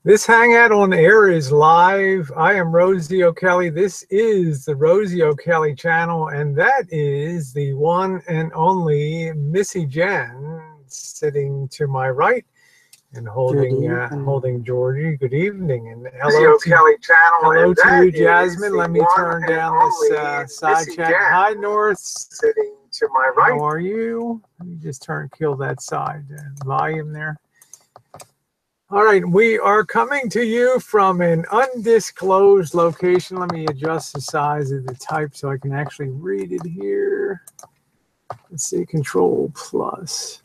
This hangout on air is live. I am Rosie O'Kelly. This is the Rosie O'Kelly channel, and that is the one and only Missy Jenn sitting to my right and holding Georgie. Good evening, and hello to Kelly channel. Hello to you, Jasmine. Let me turn down this side chat. Hi, North. Sitting to my right. How are you? Let me just kill that side volume there. All right, we are coming to you from an undisclosed location. Let me adjust the size of the type so I can actually read it here. Let's see, Control Plus.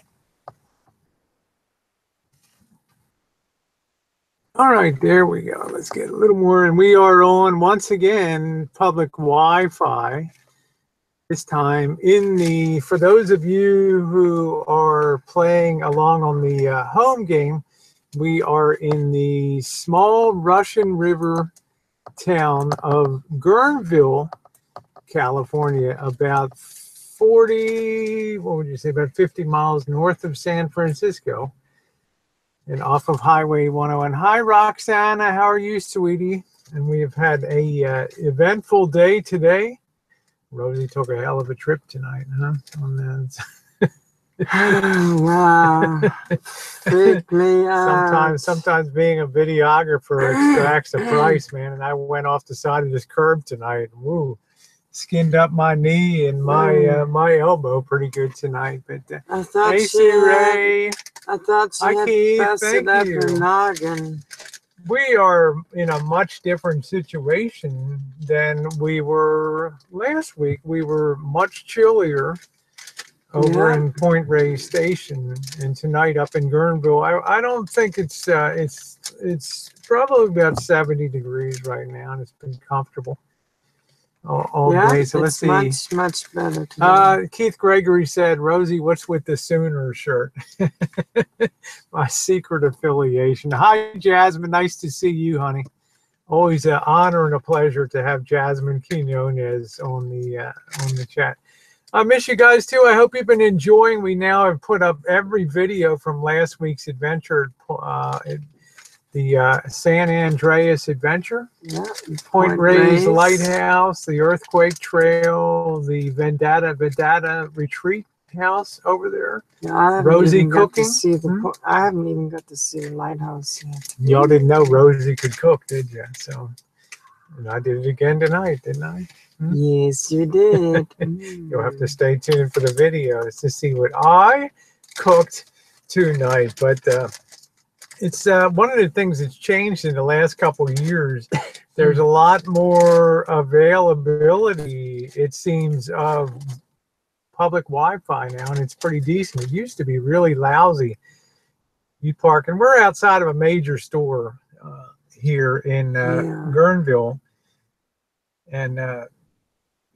All right, there we go. Let's get a little more. And we are on, once again, public Wi-Fi. This time in the, for those of you who are playing along on the home game, we are in the small Russian River town of Guerneville, California, about 40, what would you say, about 50 miles north of San Francisco and off of Highway 101. Hi, Roxana. How are you, sweetie? And we have had a eventful day today. Rosie took a hell of a trip tonight, huh? On that. Wow. Freak me out. Sometimes being a videographer extracts a price, man. And I went off the side of this curb tonight. Woo, skinned up my knee and my my elbow pretty good tonight. But I thought hey, she Ray. I thought she had busted up her noggin. We are in a much different situation than we were last week. We were much chillier over in Point Reyes Station, and tonight up in Guerneville. I don't think it's probably about 70 degrees right now, and it's been comfortable all day. So let's see. Much better today. Keith Gregory said, "Rosie, what's with the Sooner shirt?" My secret affiliation. Hi, Jasmine. Nice to see you, honey. Always an honor and a pleasure to have Jasmine Quinones on the chat. I miss you guys too. I hope you've been enjoying. We now have put up every video from last week's adventure, the San Andreas adventure, Point Reyes Lighthouse, the Earthquake Trail, the Vendetta Retreat House over there. Yeah, Rosie cooking. I haven't even got to see the lighthouse yet. Y'all didn't know Rosie could cook, did you? So, and I did it again tonight, didn't I? Yes, you did. You'll have to stay tuned for the videos to see what I cooked tonight. But it's one of the things that's changed in the last couple of years. There's a lot more availability, it seems, of public Wi-Fi now, and it's pretty decent. It used to be really lousy. You park, and we're outside of a major store here in Guerneville, and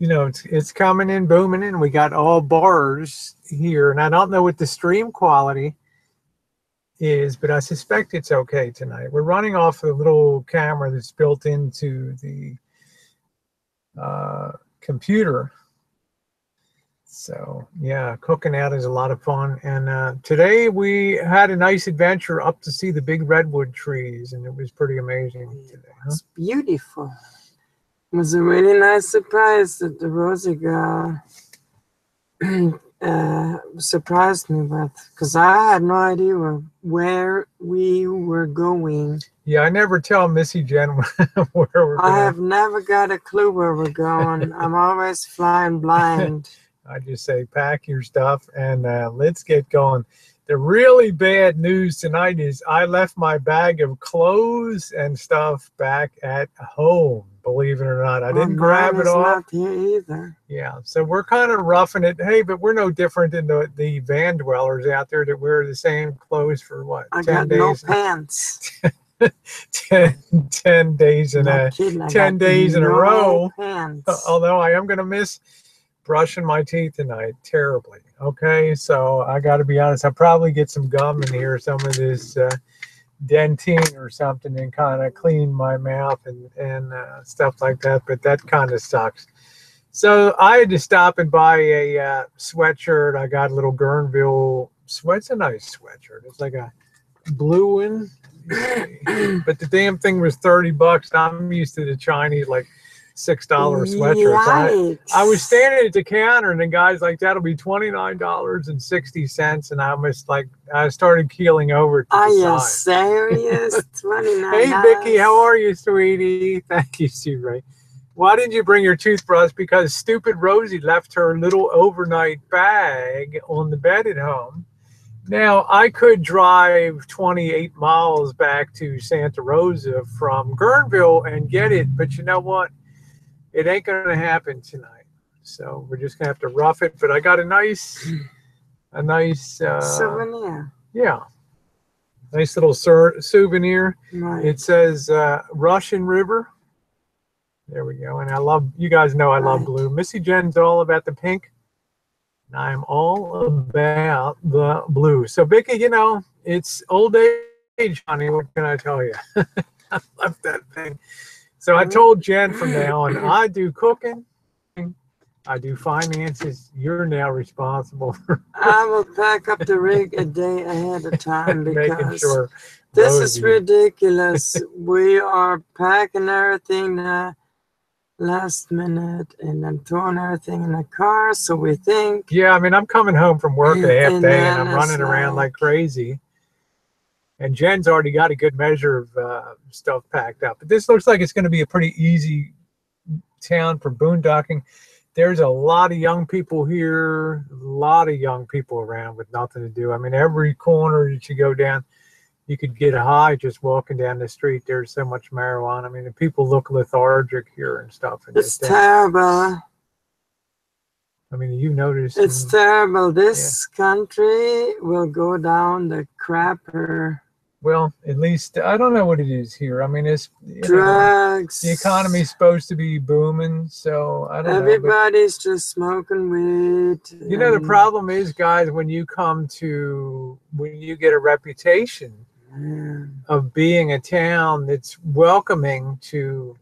you know, it's coming in, booming in. We got all bars here, and I don't know what the stream quality is, but I suspect it's okay tonight. We're running off a little camera that's built into the computer. So, yeah, cooking out is a lot of fun. And today we had a nice adventure up to see the big redwood trees, and it was pretty amazing today. Huh? It's beautiful. It was a really nice surprise that the Rosie girl surprised me with, because I had no idea where we were going. Yeah, I never tell Missy Jenn where we're going. I have never got a clue where we're going. I'm always flying blind. I just say, pack your stuff and let's get going. The really bad news tonight is I left my bag of clothes and stuff back at home. Believe it or not, I didn't grab it all. Not here either. Yeah, so we're kind of roughing it. Hey, but we're no different than the van dwellers out there that wear the same clothes for what? I 10 got days. No pants. 10 days in a 10 days in a row. Pants. Although I am going to miss brushing my teeth tonight terribly. Okay, so I got to be honest. I'll probably get some gum in here, some of this Dentine or something, and kind of clean my mouth and stuff like that. But that kind of sucks. So I had to stop and buy a sweatshirt. I got a little Guerneville sweat. It's a nice sweatshirt. It's like a blue one. But the damn thing was $30. I'm used to the Chinese like $6 sweatshirts. I was standing at the counter and the guy's like, that'll be $29.60, and I was like, I started keeling over to the Are you side. serious? $29. Hey Vicky, how are you, sweetie? Thank you, Sue Ray. Why didn't you bring your toothbrush? Because stupid Rosie left her little overnight bag on the bed at home. Now, I could drive 28 miles back to Santa Rosa from Guerneville and get it, but you know what? It ain't going to happen tonight. So we're just going to have to rough it. But I got a nice souvenir. Yeah. Nice little souvenir. Right. It says Russian River. There we go. And I love, you guys know I love blue. Missy Jenn's all about the pink. And I'm all about the blue. So, Vicky, you know, it's old age, honey. What can I tell you? I love that thing. So I told Jenn from now on, I do cooking. I do finances. You're now responsible for I will pack up the rig a day ahead of time making because sure this Rosie. is ridiculous. We are packing everything last minute and then throwing everything in the car. So we think. Yeah, I mean, I'm coming home from work a half day and I'm running like, around like crazy. And Jenn's already got a good measure of stuff packed up. But this looks like it's going to be a pretty easy town for boondocking. There's a lot of young people here, a lot of young people around with nothing to do. I mean, every corner that you go down, you could get high just walking down the street. There's so much marijuana. I mean, the people look lethargic here and stuff. It's terrible. I mean, you notice. It's terrible. This country will go down the crapper. Well, at least, I don't know what it is here. I mean, it's drugs. The economy's supposed to be booming, so I don't know. Everybody's just smoking weed. You know, the problem is, guys, when you get a reputation of being a town that's welcoming to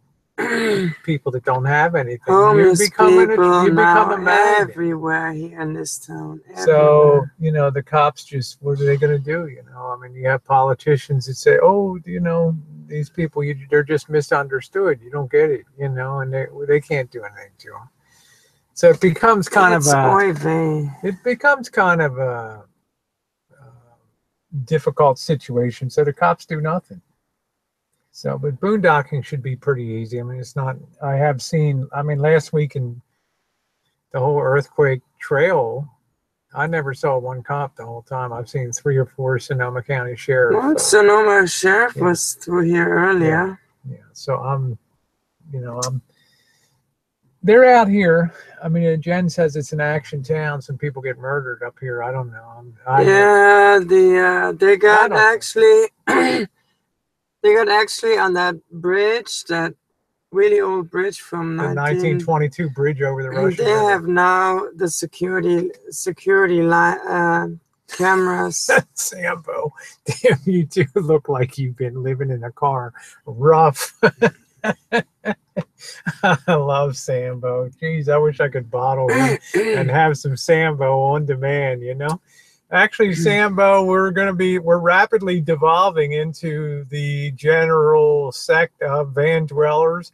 people that don't have anything, homeless people you become a magnet everywhere here in this town. Everywhere. So, you know, the cops just, what are they going to do? You know, I mean, you have politicians that say, oh, you know, these people, they're just misunderstood. You don't get it, you know, and they can't do anything to them. So it becomes kind of a difficult situation. So the cops do nothing. So, but boondocking should be pretty easy. I mean, it's not, I have seen, I mean, last week in the whole earthquake trail, I never saw one cop the whole time. I've seen 3 or 4 Sonoma County sheriffs. Well, Sonoma sheriff was through here earlier. Yeah. So they're out here. I mean, Jenn says it's an action town. Some people get murdered up here. I don't know. They got actually... They got actually on that bridge, that really old bridge from the 1922 bridge over the Russian They River. have now the security cameras. Sambo, damn, you do look like you've been living in a car. Rough. I love Sambo. Geez, I wish I could bottle him and have some Sambo on demand, you know? Actually, Sambo, we're rapidly devolving into the general sect of van dwellers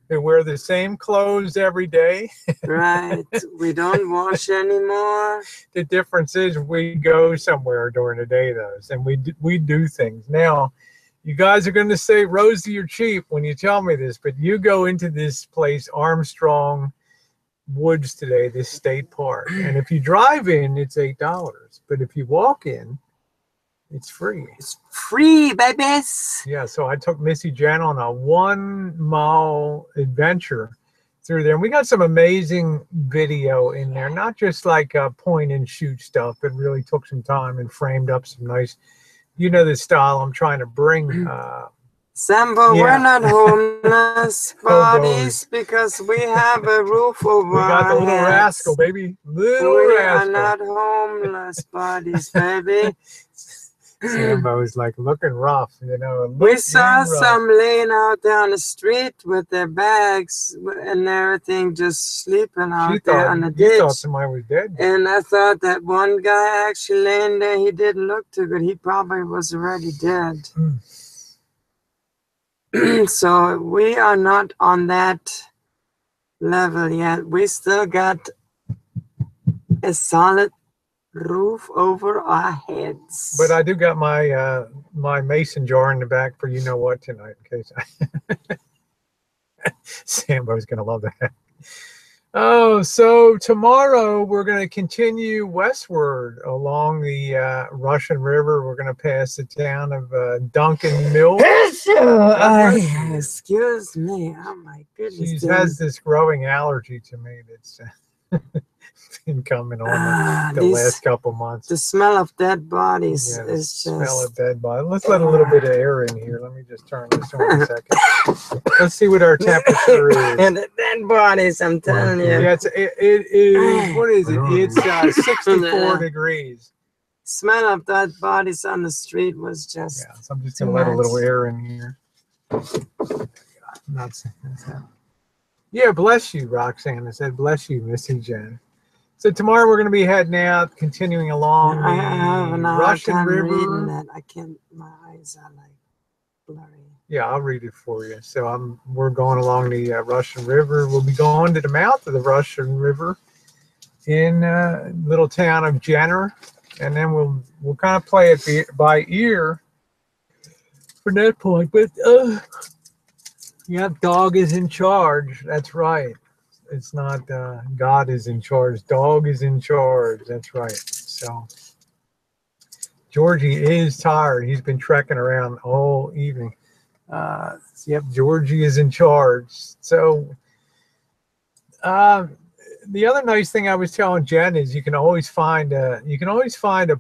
who wear the same clothes every day. Right. We don't wash anymore. The difference is we go somewhere during the day, though, and we do things. Now, you guys are going to say, Rosie, you're cheap when you tell me this, but you go into this place, Armstrong Woods today, this state park, and if you drive in, it's $8. But if you walk in, it's free. It's free, babies. Yeah, so I took Missy Jenn on a 1-mile adventure through there. And we got some amazing video in there, not just like point and shoot stuff, but really took some time and framed up some nice, you know, the style I'm trying to bring. Sambo, we're not homeless bodies because we have a roof over our heads. We got the little rascal, baby. Little rascal. We are not homeless bodies, baby. Sambo is like looking rough, you know. We saw some laying out there on the street with their bags and everything, just sleeping out there on the ditch. You thought somebody was dead. And I thought that one guy actually laying there, he didn't look too good. He probably was already dead. So we are not on that level yet. We still got a solid roof over our heads. But I do got my my mason jar in the back for you know what tonight, in case Sambo's gonna love that. Oh, so tomorrow we're going to continue westward along the Russian River. We're going to pass the town of Duncan Mill. Excuse me. Oh my goodness. She has this growing allergy to me that's been coming on the last couple months. The smell of dead bodies is just... smell of dead bodies. Let's let a little bit of air in here. Let me just turn this on a second. Let's see what our temperature is. And the dead bodies, I'm telling you. Yeah, it is, what is it? It's 64 degrees. Smell of dead bodies on the street was just... Yeah, so I'm just going to let a little air in here. Yeah, bless you, Roxanne. I said, bless you, Missy Jenn. So tomorrow we're going to be heading out, continuing along the Russian River. Reading that. I can't, my eyes are like blurry. Yeah, I'll read it for you. So we're going along the Russian River. We'll be going to the mouth of the Russian River in little town of Jenn, and then we'll kind of play it by ear from that point. But yeah, dog is in charge. That's right. It's not God is in charge. Dog is in charge. That's right. So Georgie is tired. He's been trekking around all evening. Yep, Georgie is in charge. So the other nice thing I was telling Jenn is you can always find a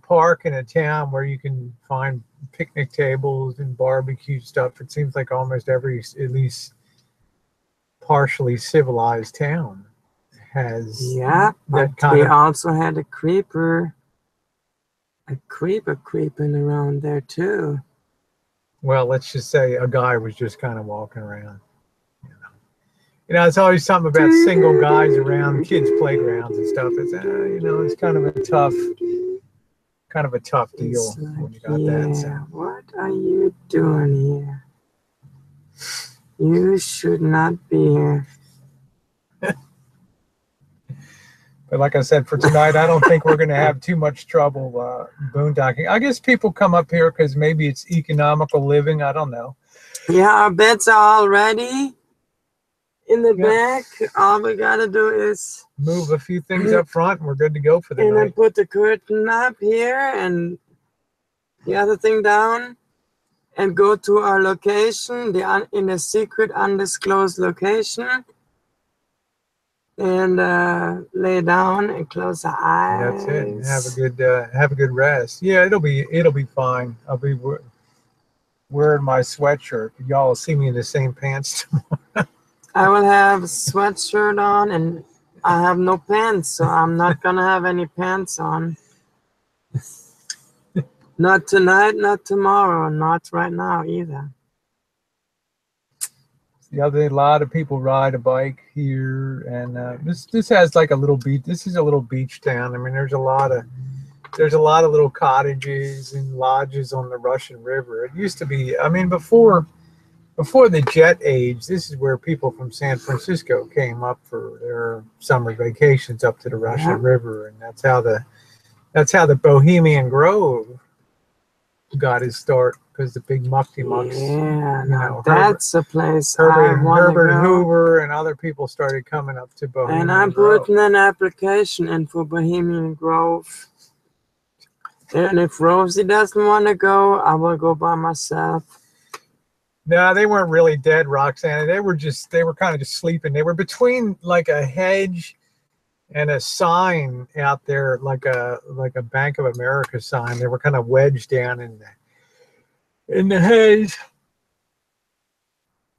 park in a town where you can find picnic tables and barbecue stuff. It seems like almost every at least partially civilized town has but we also had a creeper creeping around there too. Well, let's just say a guy was just kind of walking around. You know, it's always something about single guys around kids' playgrounds and stuff. It's it's kind of a tough deal when you got that. So. What are you doing here? You should not be here. But like I said, for tonight, I don't think we're going to have too much trouble boondocking. I guess people come up here because maybe it's economical living. I don't know. Yeah, our beds are all ready in the back. All we got to do is move a few things up front and we're good to go for the night. And then put the curtain up here and the other thing down. And go to our location, in a secret, undisclosed location, and lay down and close our eyes. That's it. Have a good rest. Yeah, it'll be fine. I'll be wearing my sweatshirt. Y'all will see me in the same pants tomorrow. I will have a sweatshirt on, and I have no pants, so I'm not gonna have any pants on. Not tonight, not tomorrow, not right now either. The other day, a lot of people ride a bike here, and this has like a little beach. This is a little beach town. I mean, there's a lot of little cottages and lodges on the Russian River. It used to be. I mean, before the jet age, this is where people from San Francisco came up for their summer vacations up to the Russian River, and that's how the Bohemian Grove got his start, because the big mucks. Yeah, that's a place Herbert Hoover and other people started coming up to Bohemian And I'm Grove. putting an application in for Bohemian Grove. And if Rosie doesn't want to go, I will go by myself. No, they weren't really dead, Roxanne. They were kind of just sleeping. They were between like a hedge and a sign out there, like a Bank of America sign. They were kind of wedged down in the hedge.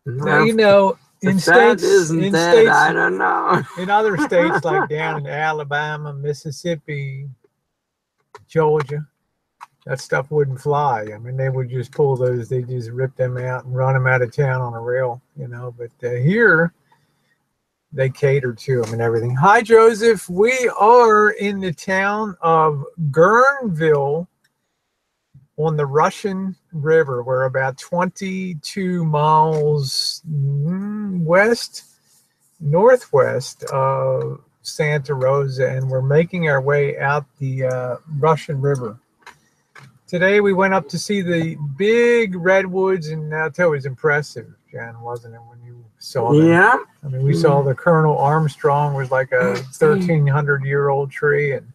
Now, you know, in states, I don't know. In other states like down in Alabama, Mississippi, Georgia, that stuff wouldn't fly. I mean, they would just pull those, they just rip them out and run them out of town on a rail, you know. But here, they cater to them and everything. Hi, Joseph. We are in the town of Guerneville on the Russian River. We're about 22 miles northwest of Santa Rosa, and we're making our way out the Russian River. Today we went up to see the big redwoods, and that was impressive, Jen, wasn't it, when you saw them? Yeah. I mean, we saw the Colonel Armstrong was like a 1,300-year-old tree, and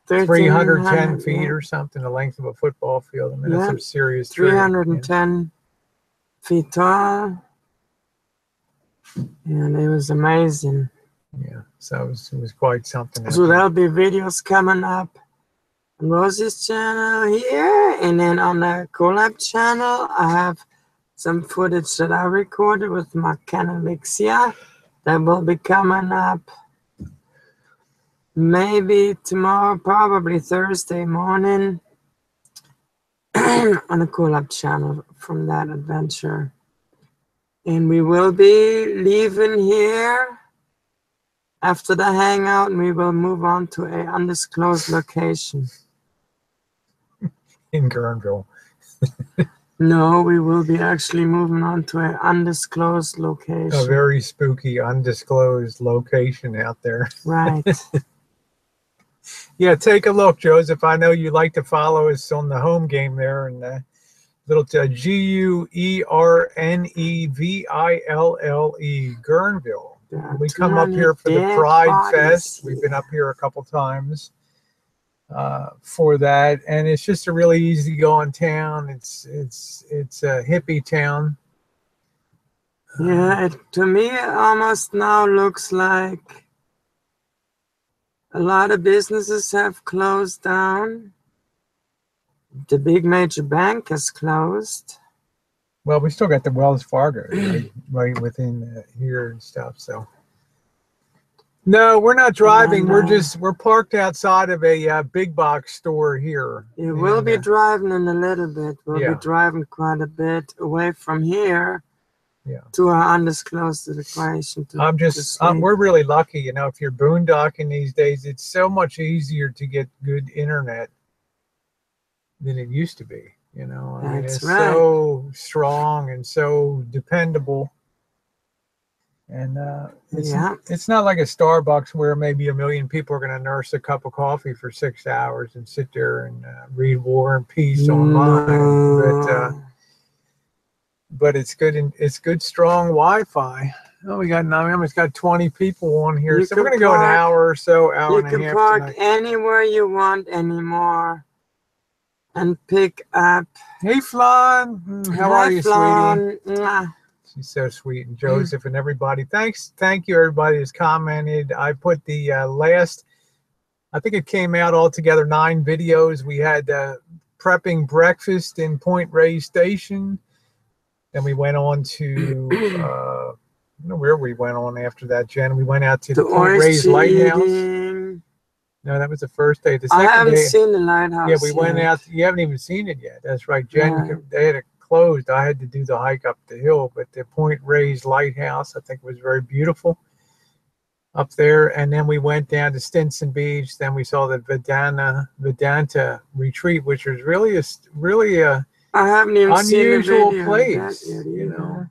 310 feet or something, the length of a football field. I mean, that's some serious 310 feet tall. And it was amazing. Yeah, so it was quite something. So there'll be videos coming up on Rosie's channel here, and then on the Collab channel, I have some footage that I recorded with my Canon Vixia that will be coming up maybe tomorrow, probably Thursday morning on the Collab channel from that adventure. And we will be leaving here after the hangout, and we will move on to an undisclosed location. In Guerneville. No, we will be actually moving on to an undisclosed location. A very spooky, undisclosed location out there. Right. Yeah, take a look, Joseph. I know you like to follow us on the home game there, and little Guerneville, Guerneville. We come up here for the Pride Fest. We've been up here a couple times for that, and it's just a really easygoing town. It's a hippie town. Yeah, to me, it almost now looks like a lot of businesses have closed down. The big major bank has closed. Well, we still got the Wells Fargo right within here and stuff. So, no, we're not driving. We're parked outside of a big box store here. Yeah, we'll be driving in a little bit. We'll be driving quite a bit away from here. Yeah. To our undisclosed location. We're really lucky, you know. If you're boondocking these days, it's so much easier to get good internet than it used to be. You know, I mean, it's so strong and so dependable. And it's not like a Starbucks where maybe a million people are going to nurse a cup of coffee for 6 hours and sit there and read War and Peace online. But it's good, and it's good, strong Wi-Fi. Oh, we almost got 20 people on here, so we're going to go an hour or so, hour and a half. You can park anywhere you want anymore and pick up. Hey, Flan. How are you, Flan? Sweetie? She's so sweet. And Joseph and everybody. Thank you, everybody who's commented. I put the last, I think it came out altogether 9 videos. We had prepping breakfast in Point Reyes Station. Then we went on to, I don't know where we went on after that, Jen. We went out to the Point Reyes Lighthouse. No, that was the first day. The second day, I haven't seen the lighthouse. Yeah, we went out. You haven't even seen it yet. That's right, Jen. They had it closed. I had to do the hike up the hill, but the Point Reyes Lighthouse, I think, was very beautiful up there. And then we went down to Stinson Beach. Then we saw the Vedanta retreat, which was really a I haven't even unusual seen place. You know,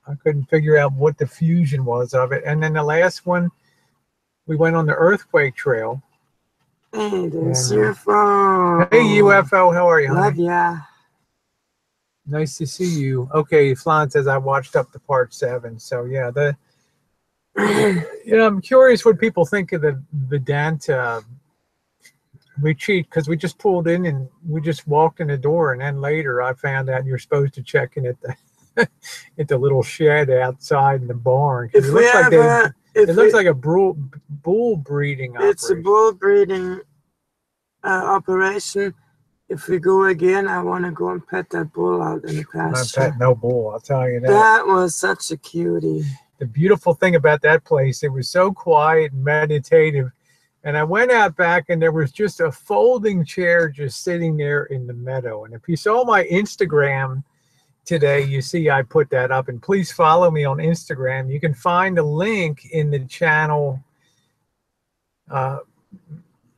I couldn't figure out what the fusion was of it. And then the last one, we went on the Earthquake Trail. Hey, there's UFO. Hey, UFO, how are you, honey? Love ya. Nice to see you. Okay, Flan says I watched up to part 7. So yeah, I'm curious what people think of the Vedanta retreat, because we just pulled in and we just walked in the door, and then later I found out you're supposed to check in at the at the little shed outside in the barn. It looks like a bull breeding operation. It's a bull breeding operation. If we go again, I want to go and pet that bull out in the pasture. Not pet no bull, I'll tell you that. That was such a cutie. The beautiful thing about that place, it was so quiet and meditative. And I went out back and there was just a folding chair just sitting there in the meadow. And if you saw my Instagram today, you see I put that up. And please follow me on Instagram. You can find a link in the channel, on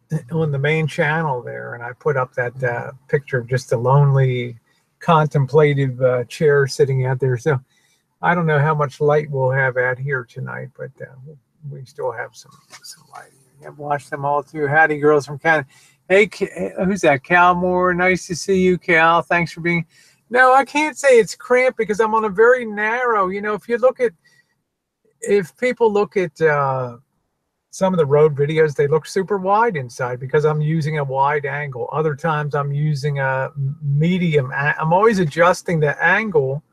the main channel there. And I put up that picture of just a lonely, contemplative chair sitting out there. So I don't know how much light we'll have out here tonight, but we still have some light. I've watched them all too. Howdy, girls from Canada. Hey, who's that? Cal Moore. Nice to see you, Cal. Thanks for being. No, I can't say it's cramped because I'm on a very narrow. You know, if people look at some of the road videos, they look super wide inside because I'm using a wide angle. Other times I'm using a medium. I'm always adjusting the angle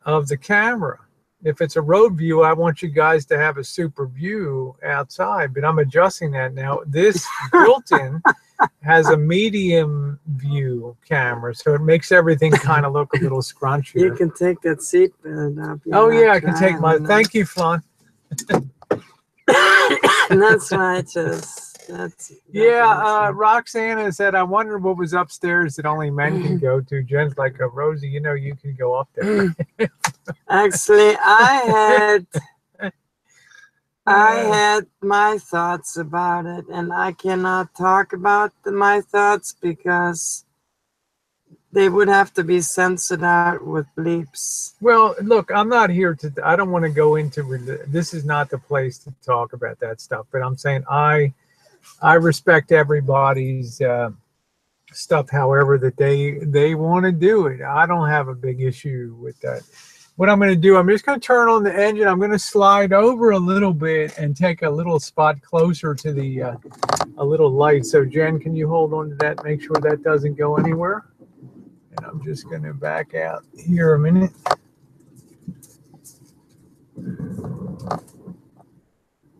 of the camera. If it's a road view, I want you guys to have a super view outside, but I'm adjusting that now. This built-in has a medium view camera, so it makes everything kind of look a little scrunchier. You can take that seat belt up. Oh yeah, I can take my. Thank you, Flan. That's right. Yeah, Roxana said, I wonder what was upstairs that only men can go to. Jen's like, Rosie, you know, you can go up there. Actually, I had my thoughts about it, and I cannot talk about my thoughts because they would have to be censored out with bleeps. Well, look, I'm not here to, I don't want to go into, this is not the place to talk about that stuff, but I'm saying I respect everybody's stuff, however that they want to do it. I don't have a big issue with that. What I'm going to do, I'm just going to turn on the engine. I'm going to slide over a little bit and take a little spot closer to the a little light. So Jen, can you hold on to that? Make sure that doesn't go anywhere. And I'm just going to back out here a minute.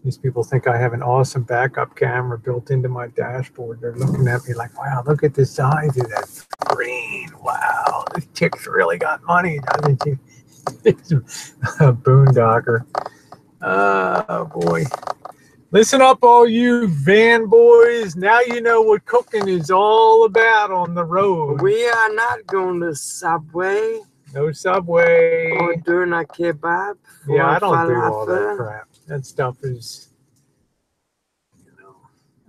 These people think I have an awesome backup camera built into my dashboard. They're looking at me like, wow, look at the size of that screen. Wow, this chick's really got money, doesn't she? A boondocker. Oh, boy. Listen up, all you van boys. Now you know what cooking is all about on the road. We are not going to Subway. No Subway. Or doing a kebab. Yeah, I don't do all that crap. That stuff is, you know,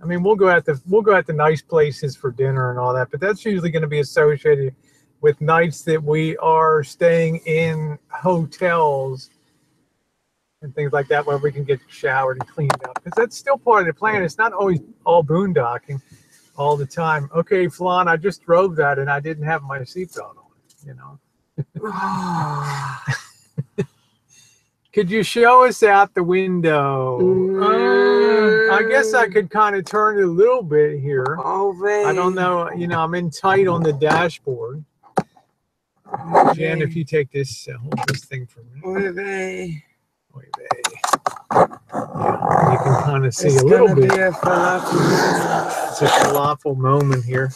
I mean, we'll go out to nice places for dinner and all that, but that's usually going to be associated with nights that we are staying in hotels and things like that, where we can get showered and cleaned up, because that's still part of the plan. It's not always all boondocking all the time. Okay, Flan, I just drove that and I didn't have my seatbelt on, you know. Could you show us out the window? I guess I could kind of turn it a little bit here. I don't know. You know, I'm in tight on the dashboard. Jen, if you take this, hold this thing for me. Yeah, you can kind of see a little bit. It's a falafel moment here.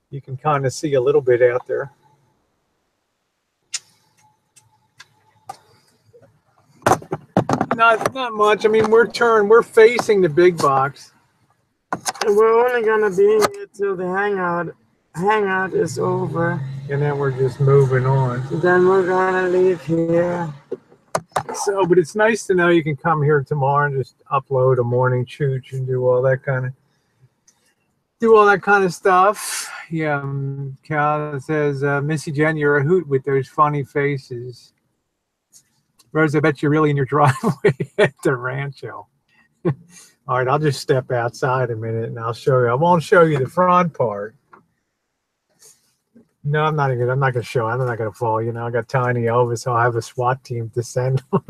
You can kind of see a little bit out there. Not much. I mean, we're facing the big box. And we're only gonna be here till the hangout is over. And then we're just moving on. Then we're gonna leave here. So, but it's nice to know you can come here tomorrow and just upload a morning chooch and do all that kind of stuff. Yeah, Cal says, Missy Jen, you're a hoot with those funny faces. Rose, I bet you're really in your driveway at the rancho. All right, I'll just step outside a minute and I'll show you. I won't show you the front part. No, I'm not going to show. I'm not going to fall. You know, I got Tiny Elvis, so I have a SWAT team to send on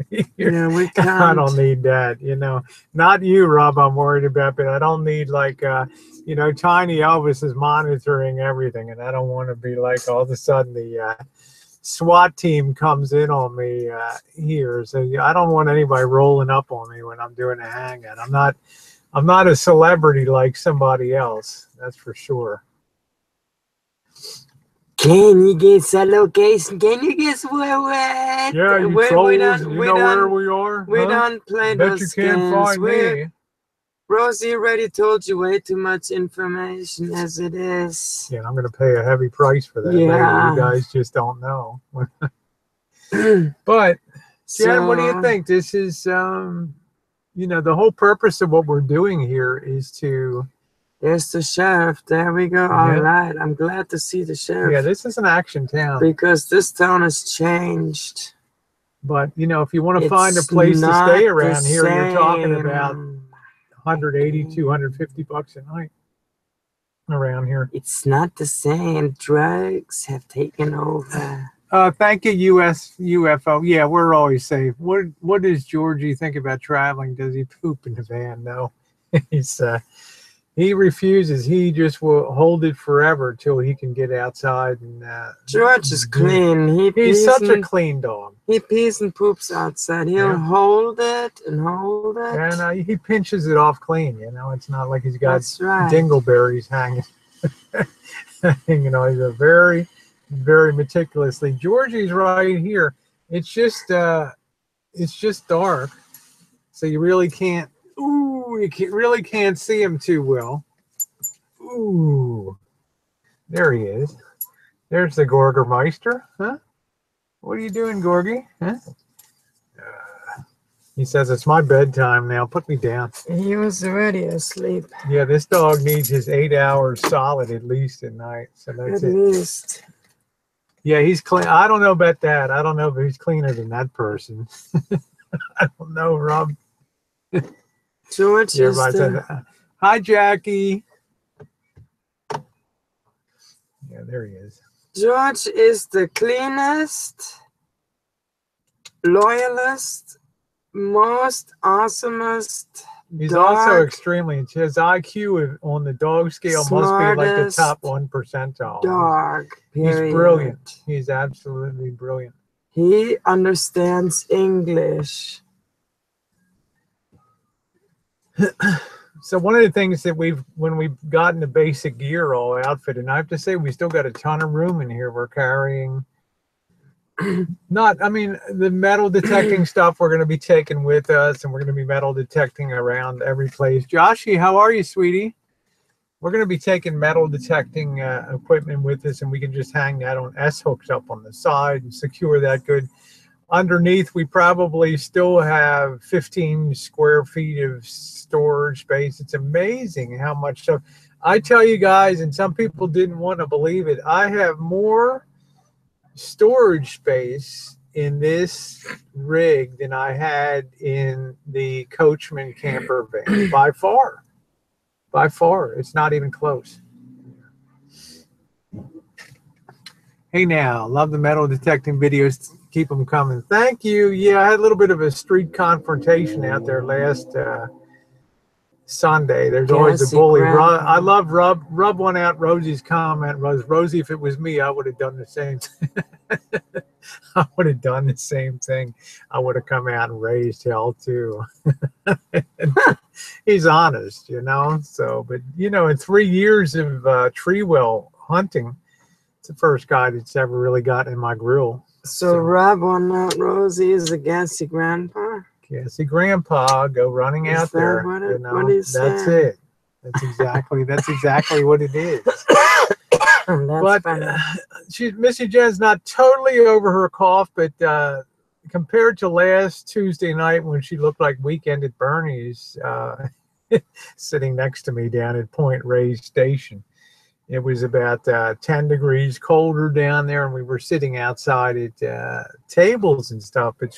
me here. Yeah, we can't. I don't need that, you know. Not you, Rob, I'm worried about, but I don't need, like, you know, Tiny Elvis is monitoring everything, and I don't want to be like all of a sudden the SWAT team comes in on me here. So I don't want anybody rolling up on me when I'm doing a hangout. I'm not a celebrity like somebody else, that's for sure. Can you guess a location? Can you guess where we're at? Yeah, you trolls, you know where we are? We don't play Bet those you can't games. find me. Rosie already told you way too much information as it is. Yeah, I'm going to pay a heavy price for that later. You guys just don't know. But, Jen, what do you think? This is, you know, the whole purpose of what we're doing here is to... There's the sheriff. There we go. All right. I'm glad to see the sheriff. Yeah, this is an action town. Because this town has changed. But, you know, if you want to find a place to stay around here, you're talking about 180, 250 bucks a night around here. It's not the same. Drugs have taken over. Thank you, UFO. Yeah, we're always safe. What does Georgie think about traveling? Does he poop in the van? No. He refuses. He just will hold it forever till he can get outside. And George is clean. He's such a clean dog. He pees and poops outside. He'll hold it and hold it. And he pinches it off clean. You know, it's not like he's got dingleberries hanging. You know, he's a very, very meticulously. Georgie's right here. It's just dark, so you really can't. Ooh, you really can't see him too well. Ooh, there he is. There's the Gorgermeister, huh? What are you doing, Gorgie? Huh? He says, it's my bedtime now. Put me down. He was already asleep. Yeah, this dog needs his 8 hours solid at least at night. So that's at least. Yeah, he's clean. I don't know about that. I don't know if he's cleaner than that person. I don't know, Rob. George is Hi, Jackie. Yeah, there he is. George is the cleanest, loyalist, most awesomest. He's also extremely. His IQ on the dog scale must be like the top 1 percentile. Dog. Period. He's brilliant. He's absolutely brilliant. He understands English. So one of the things that when we've gotten the basic gear all outfitted, and I have to say we still got a ton of room in here. We're carrying the metal detecting stuff we're going to be taking with us, and we're going to be metal detecting around every place. Joshy, how are you, sweetie? We're going to be taking metal detecting equipment with us, and we can just hang that on S-hooks up on the side and secure that good. Underneath, we probably still have 15 square feet of storage space. It's amazing how much stuff. I tell you guys, and some people didn't want to believe it, I have more storage space in this rig than I had in the Coachman camper van. By far. By far. It's not even close. Hey now, love the metal detecting videos. Keep them coming. Thank you. Yeah, I had a little bit of a street confrontation out there last Sunday. There's always a bully. I love Rub one out Rosie's comment. Rosie, if it was me, I would have done the same thing. I would have done the same thing. I would have come out and raised hell too. He's honest, you know. So, but you know, in 3 years of tree well hunting, it's the first guy that's ever really gotten in my grill. So Rob on Rosie is a gassy grandpa. Gassy grandpa, go running out there. You know, that's it. That's exactly what it is. But Missy Jenn's not totally over her cough, but compared to last Tuesday night when she looked like Weekend at Bernie's, sitting next to me down at Point Reyes Station. It was about 10 degrees colder down there, and we were sitting outside at tables and stuff. But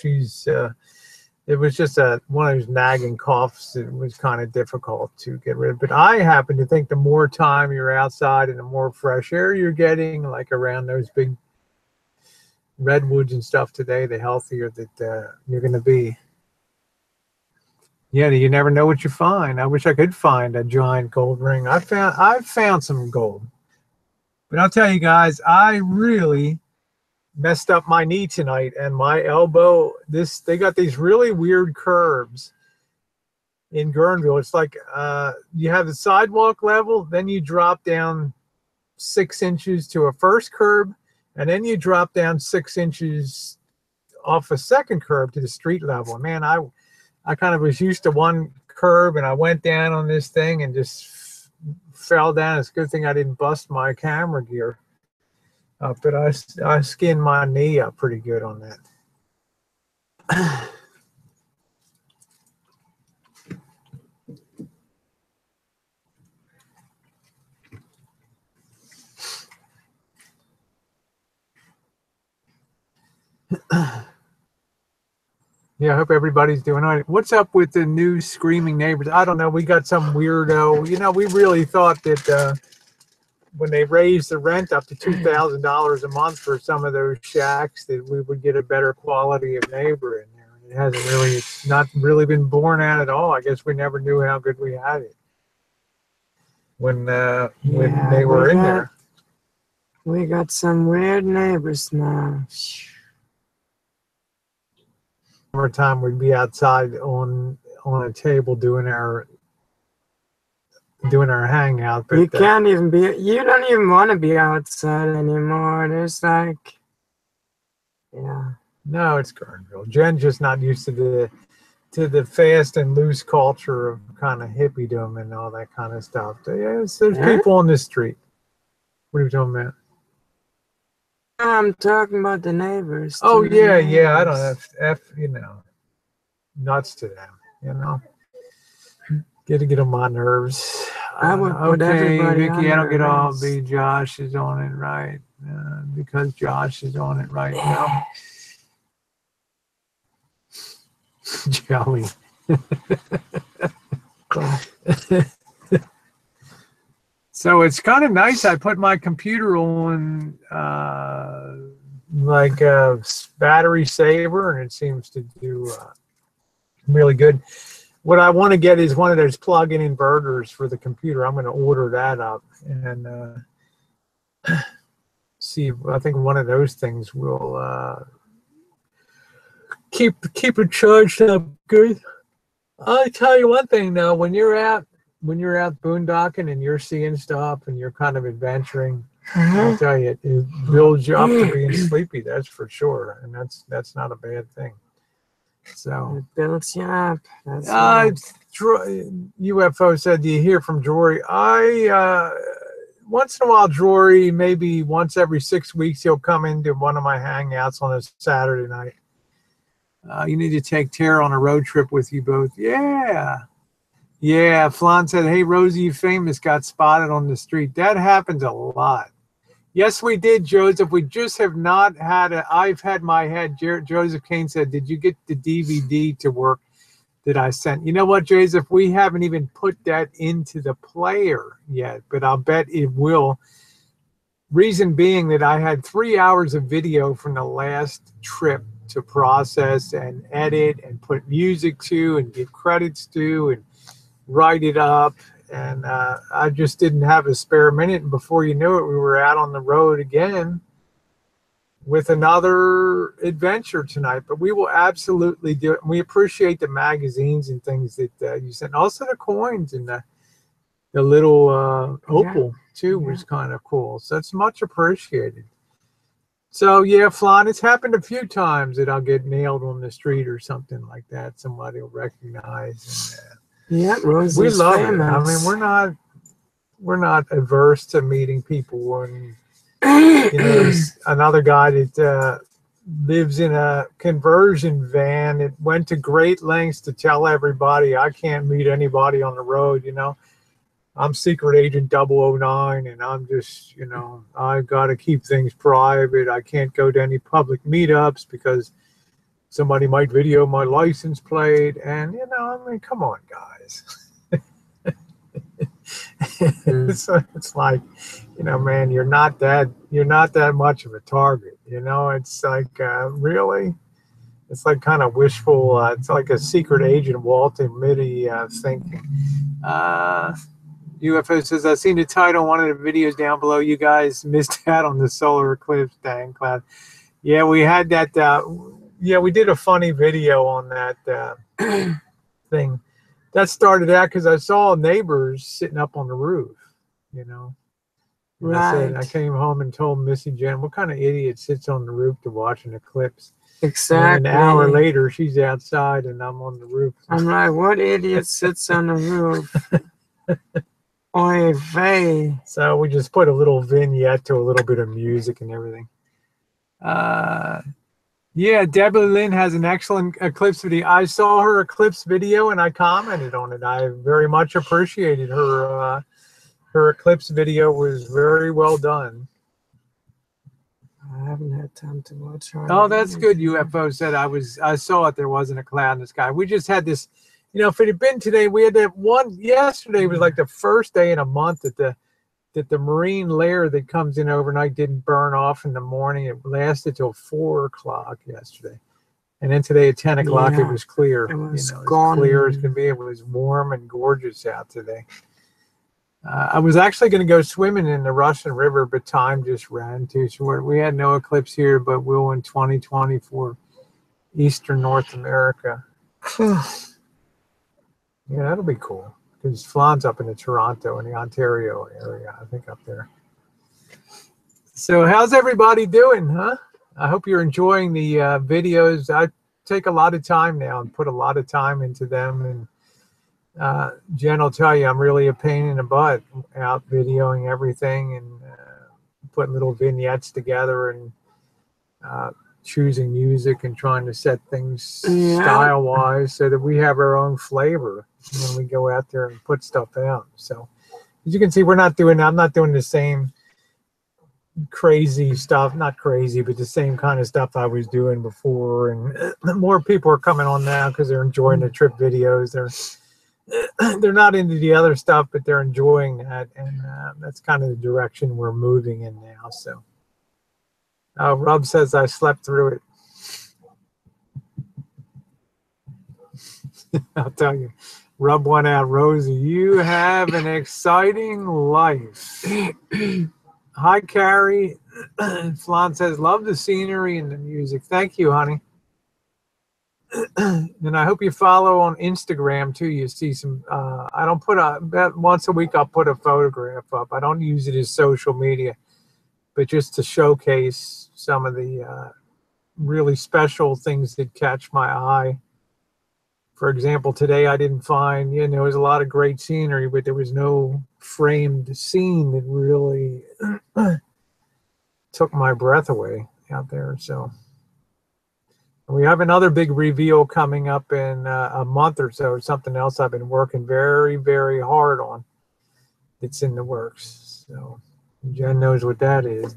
it was just one of those nagging coughs that was kind of difficult to get rid of. But I happen to think the more time you're outside and the more fresh air you're getting, like around those big redwoods and stuff today, the healthier that you're going to be. Yeah, you never know what you find. I wish I could find a giant gold ring. I've found some gold. But I'll tell you guys, I really messed up my knee tonight and my elbow. They got these really weird curves in Guerneville. It's like you have the sidewalk level, then you drop down 6 inches to a first curb, and then you drop down 6 inches off a second curb to the street level. Man, I kind of was used to one curb, and I went down on this thing and just fell down. It's a good thing I didn't bust my camera gear. But I skinned my knee up pretty good on that. Yeah, I hope everybody's doing all right. What's up with the new screaming neighbors? I don't know. We got some weirdo. You know, we really thought that when they raised the rent up to $2,000 a month for some of those shacks, that we would get a better quality of neighbor in there. And it hasn't really, it's not really been borne out at all. I guess we never knew how good we had it when they were in there. We got some weird neighbors now. Summertime, we'd be outside on a table doing our hangout. But you can't even be. You don't even want to be outside anymore. There's like, yeah. No, it's Guerneville. Jen's just not used to the fast and loose culture of kind of hippiedom and all that kind of stuff. There's people on the street. What are you talking about? I'm talking about the neighbors. Oh yeah, I don't know. You know, nuts to them. You know, get on my nerves. I would put everybody Vicky, I don't get all nerves. be Josh is on it right because Josh is on it right now. Jelly. So it's kind of nice. I put my computer on like a battery saver, and it seems to do really good. What I want to get is one of those plug-in inverters for the computer. I'm going to order that up and see. I think one of those things will keep it charged up good. I'll tell you one thing though, when you're out boondocking and you're seeing stuff and you're kind of adventuring, I'll tell you, it builds you up to being sleepy. That's for sure, and that's not a bad thing. So it builds you up. That's UFO said, "Do you hear from Jory?" Once in a while, Jory, maybe once every 6 weeks, he'll come into one of my hangouts on a Saturday night. You need to take Tara on a road trip with you both. Yeah, Flan said, "Hey, Rosie, you famous, got spotted on the street." That happens a lot. Yes, we did, Joseph. We just have not had I've had my head. Joseph Kane said, "Did you get the DVD to work that I sent?" You know what, Joseph? We haven't even put that into the player yet, but I'll bet it will. Reason being that I had 3 hours of video from the last trip to process and edit and put music to and give credits to and write it up, and I just didn't have a spare minute, and before you knew it, we were out on the road again with another adventure tonight. But we will absolutely do it, and we appreciate the magazines and things that you sent. Also the coins and the little opal too was kind of cool, so it's much appreciated. So yeah, Flan, it's happened a few times that I'll get nailed on the street or something like that. Somebody will recognize. And, yeah, Rosie's we love famous. it. I mean, we're not averse to meeting people. And you know, there's another guy that lives in a conversion van. It went to great lengths to tell everybody I can't meet anybody on the road. You know, I'm Secret Agent 009, and I'm just, you know, I've got to keep things private. I can't go to any public meetups because somebody might video my license plate. And, you know, I mean, come on, guys. It's like, you know, man, you're not that much of a target. You know, it's like, really? It's like kind of wishful. It's like a Secret Agent Walter Mitty thinking. UFO says, "I've seen the title on one of the videos down below. You guys missed out on the solar eclipse, dang cloud." Yeah, we had that. Yeah, we did a funny video on that thing. That started out because I saw neighbors sitting up on the roof, you know. And Right. I came home and told Missy Jenn, "What kind of idiot sits on the roof to watch an eclipse?" Exactly. And an hour later, she's outside and I'm on the roof. I'm like, what idiot sits on the roof? Oy vey. So we just put a little vignette to a little bit of music and everything. Yeah, Debbie Lynn has an excellent eclipse video. I saw her eclipse video and I commented on it. I very much appreciated her. Her eclipse video was very well done. I haven't had time to watch her. Oh, that's good. UFO said I saw it. There wasn't a cloud in the sky. We just had this, if it had been today, we had that one yesterday was like the first day in a month that the marine layer that comes in overnight didn't burn off in the morning. It lasted till 4 o'clock yesterday. And then today at 10 o'clock, it was clear. It was as clear as can be. It was warm and gorgeous out today. I was actually going to go swimming in the Russian River, but time just ran too short. We had no eclipse here, but we'll in 2020 for Eastern North America. Yeah, that'll be cool. Because Flan's up in the Toronto and the Ontario area, I think up there. So how's everybody doing, huh? I hope you're enjoying the videos. I take a lot of time now and put a lot of time into them. And Jen will tell you I'm really a pain in the butt out videoing everything and putting little vignettes together and choosing music and trying to set things style-wise so that we have our own flavor when we go out there and put stuff out. So as you can see, I'm not doing the same crazy stuff, not crazy, but the same kind of stuff I was doing before. And more people are coming on now because they're enjoying the trip videos. They're not into the other stuff, but they're enjoying that. And that's kind of the direction we're moving in now. So Rob says I slept through it. I'll tell you. Rub one out, Rosie. You have an exciting life. Hi, Carrie. Flan says, love the scenery and the music. Thank you, honey. And I hope you follow on Instagram, too. You see some, I don't put about once a week, I'll put a photograph up. I don't use it as social media, but just to showcase some of the really special things that catch my eye. For example, today I didn't find, there was a lot of great scenery, but there was no framed scene that really took my breath away out there. So we have another big reveal coming up in a month or so, something else I've been working very, very hard on. It's in the works. So Jen knows what that is.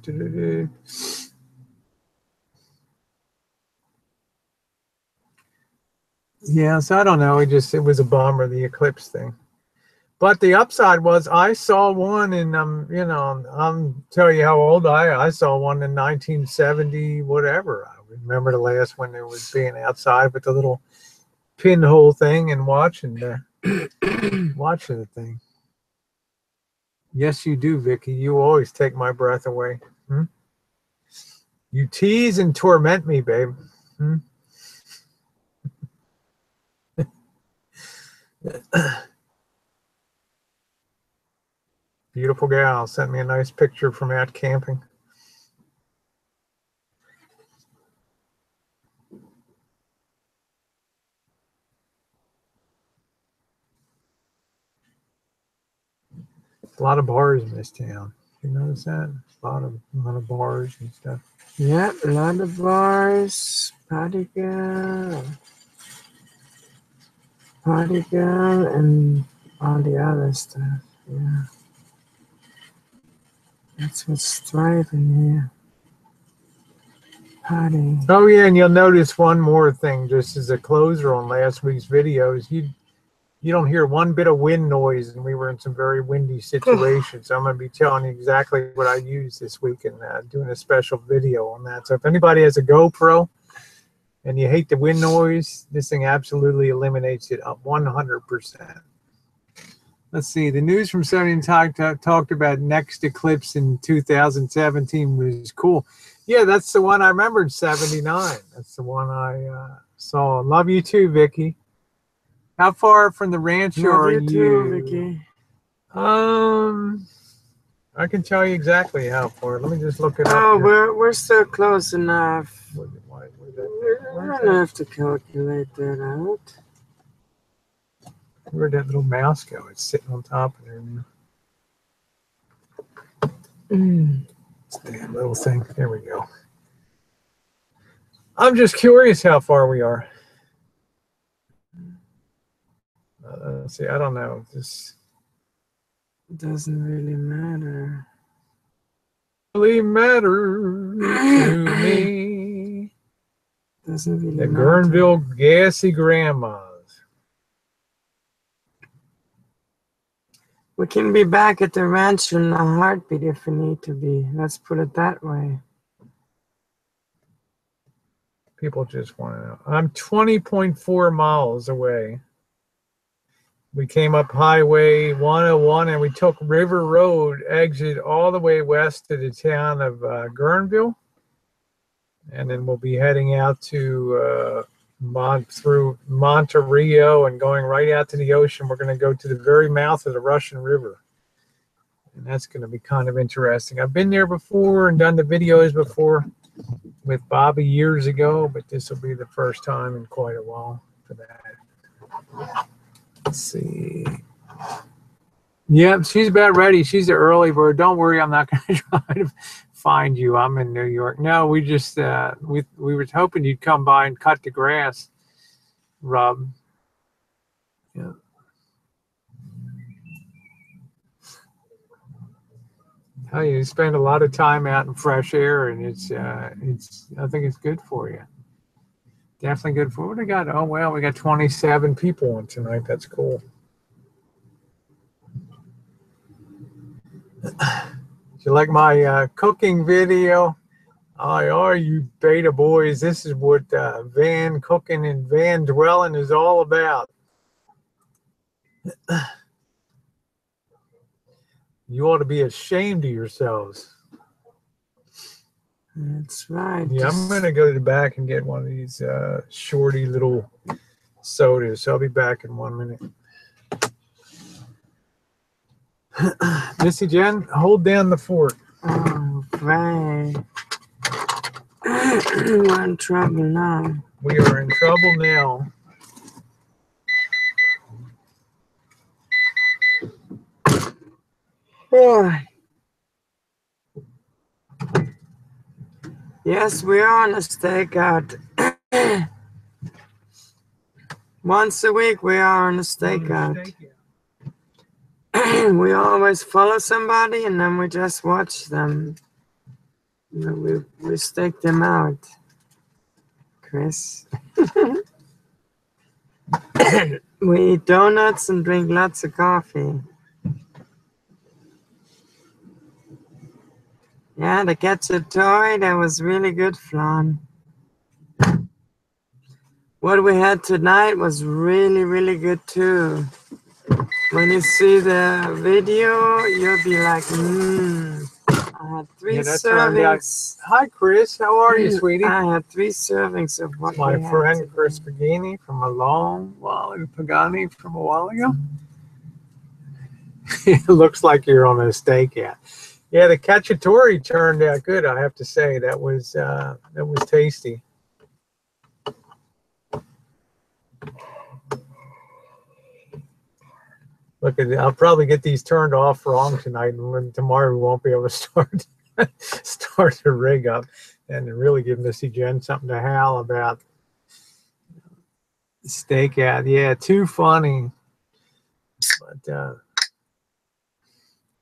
Yeah, so I don't know. It was a bummer, the eclipse thing. But the upside was I saw one in, I'm telling you how old I saw one in 1970, whatever. I remember the last one that was being outside with the little pinhole thing and watching the thing. Yes, you do, Vicky. You always take my breath away. You tease and torment me, babe. Beautiful gal sent me a nice picture from out camping. A lot of bars in this town. You notice that? A lot of bars and stuff. Yeah, a lot of bars. Party girl, and all the other stuff. Yeah. That's what's thriving here. Party. Oh yeah, and you'll notice one more thing, just as a closer on last week's videos. You don't hear one bit of wind noise, and we were in some very windy situations. So I'm going to be telling you exactly what I used this week and doing a special video on that. So if anybody has a GoPro and you hate the wind noise, this thing absolutely eliminates it up 100%. Let's see. The news from Sony talked about next eclipse in 2017 was cool. Yeah, that's the one I remembered, 79. That's the one I saw. Love you too, Vicky. How far from the rancho are you? Too, Vicky. I can tell you exactly how far. Let me just look it up. Oh, we're still close enough. don't have to calculate that out. Where'd that little mouse go? It's sitting on top of there now. It's that little thing. There we go. I'm just curious how far we are. Let's see. I don't know. This doesn't really matter. Really matters to me. Doesn't really the matter. Guerneville gassy grandmas. We can be back at the ranch in a heartbeat if we need to be. Let's put it that way. People just want to know. I'm 20.4 miles away. We came up Highway 101 and we took River Road, exit all the way west to the town of Guerneville. And then we'll be heading out to through Monterey and going right out to the ocean. We're going to go to the very mouth of the Russian River. And that's going to be kind of interesting. I've been there before and done the videos before with Bobby years ago, but this will be the first time in quite a while for that. Let's see. Yep, she's about ready. She's the early bird. Don't worry, I'm not going to try to find you. I'm in New York. No, we just we were hoping you'd come by and cut the grass, Rob. Yeah. How you spend a lot of time out in fresh air, and it's I think it's good for you. Definitely good for what we got. Oh well, we got 27 people on tonight. That's cool. Do you like my cooking video? Are you beta boys? This is what van cooking and van dwelling is all about. You ought to be ashamed of yourselves. That's right. Yeah, I'm going to go to the back and get one of these shorty little sodas. So I'll be back in 1 minute. Missy Jen, hold down the fort. Oh, right. We're in trouble now. We are in trouble now. Boy. Yes, we are on a stakeout. Once a week we are on a stakeout. We always follow somebody and then we just watch them. We stake them out. Chris. We eat donuts and drink lots of coffee. Yeah, the catch a toy, that was really good fun. What we had tonight was really, really good too. When you see the video, you'll be like, I had 3 servings. Hi, Chris. How are you, sweetie? I had 3 servings of what my we had friend today. Chris Pagani from a while ago. It looks like you're on a stakeout. Yeah, the cacciatore turned out good. I have to say that was tasty. Look at it. I'll probably get these turned off wrong tonight, and tomorrow we won't be able to start the rig up and really give Missy Jen something to howl about. Stakeout, yeah, too funny. But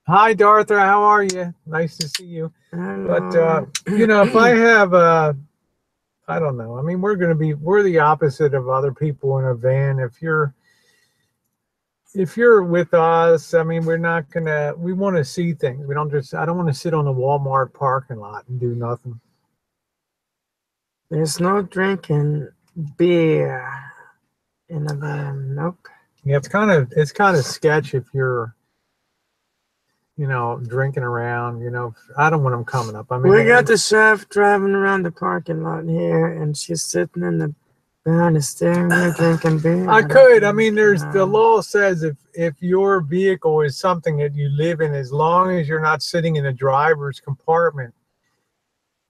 hi, Dartha, how are you? Nice to see you. But you know, if I have I don't know. I mean, we're the opposite of other people in a van. If you're with us, I mean, we want to see things. I don't want to sit on a Walmart parking lot and do nothing. There's no drinking beer in a van. Nope. Yeah, it's kind of sketch if you're, drinking around. I don't want them coming up. I mean, we got the chef driving around the parking lot here, and she's sitting behind the steering wheel drinking beer. I mean, the law says if your vehicle is something that you live in, as long as you're not sitting in the driver's compartment,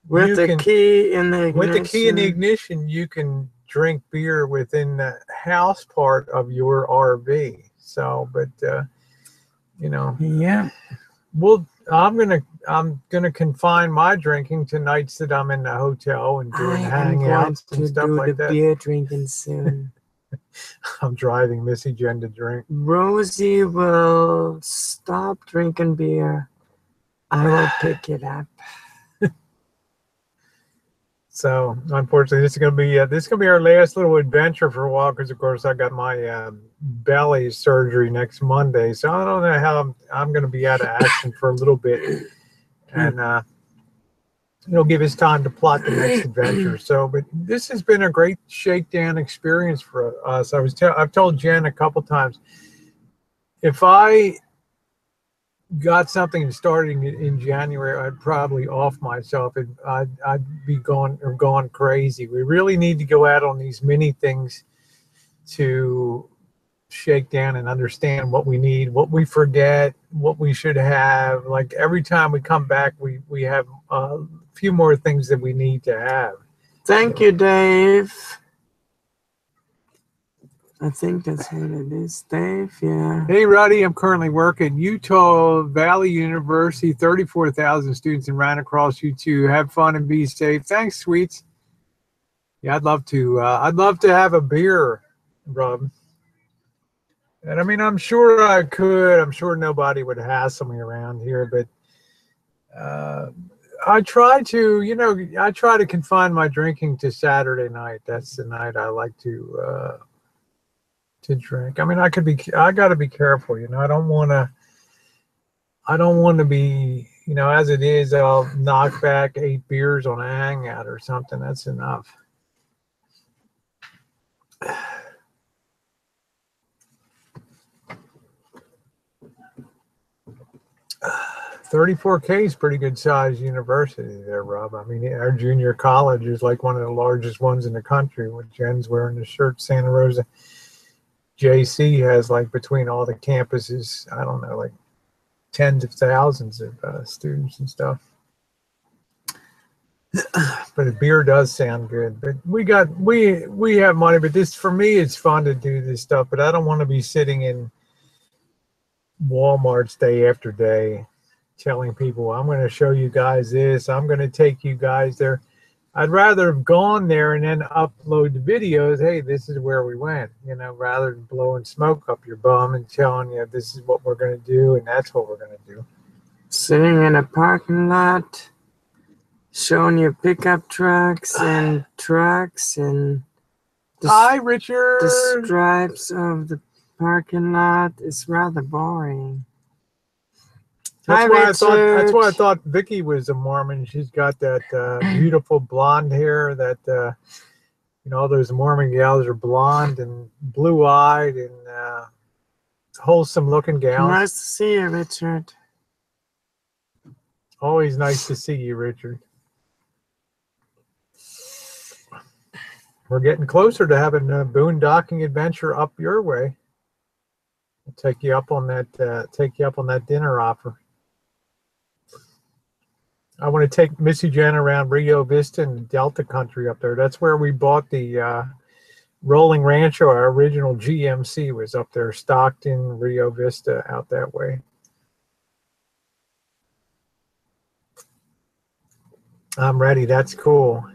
With the key in the ignition. With the key in the ignition, you can drink beer within the house part of your RV. So, but you know, yeah. Well, I'm gonna confine my drinking to nights that I'm in the hotel and doing hangouts and stuff like that. Beer drinking soon. I'm driving Missy Jenn to drink. Rosie will stop drinking beer. I will pick it up. So unfortunately, this is gonna be our last little adventure for a while because of course I got my belly surgery next Monday. So I don't know how I'm gonna be out of action for a little bit, and it'll give us time to plot the next adventure. So, but this has been a great shakedown experience for us. I've told Jen a couple times, if I got something starting in January, I'd probably off myself. I'd be going crazy. We really need to go out on these mini things to shake down and understand what we need, what we forget, what we should have. Like every time we come back, we have a few more things that we need to have. Thank you, Dave. I think that's what it is, Dave. Yeah. Hey, Roddy, I'm currently working at Utah Valley University, 34,000 students and ran across you too. Have fun and be safe. Thanks, sweets. Yeah, I'd love to have a beer, Rob. And I mean, I'm sure I could. I'm sure nobody would hassle me around here, but I try to confine my drinking to Saturday night. That's the night I like to drink. I mean, I got to be careful, I don't want to be, as it is, I'll knock back 8 beers on a hangout or something. That's enough. 34K is pretty good sized university there, Rob. I mean, our junior college is like one of the largest ones in the country. When Jen's wearing the shirt, Santa Rosa JC has, like, between all the campuses, I don't know, like tens of thousands of students and stuff. But the beer does sound good. But we have money. But this, for me, it's fun to do this stuff. But I don't want to be sitting in Walmart's day after day telling people, I'm going to show you guys this, I'm going to take you guys there. I'd rather have gone there and then upload the videos. Hey, this is where we went, rather than blowing smoke up your bum and telling you this is what we're going to do and that's what we're going to do. Sitting in a parking lot, showing you pickup trucks and trucks and hi, Richard. The stripes of the parking lot is rather boring. That's why I thought Vicky was a Mormon. She's got that beautiful blonde hair that all those Mormon gals are blonde and blue-eyed and wholesome looking gals. Nice to see you, Richard. Always nice to see you, Richard. We're getting closer to having a boondocking adventure up your way. I'll take you up on that dinner offer. I want to take Missy Jenn around Rio Vista and Delta Country up there. That's where we bought the Rolling Rancho. Our original GMC was up there, Stockton, Rio Vista, out that way. I'm ready. That's cool.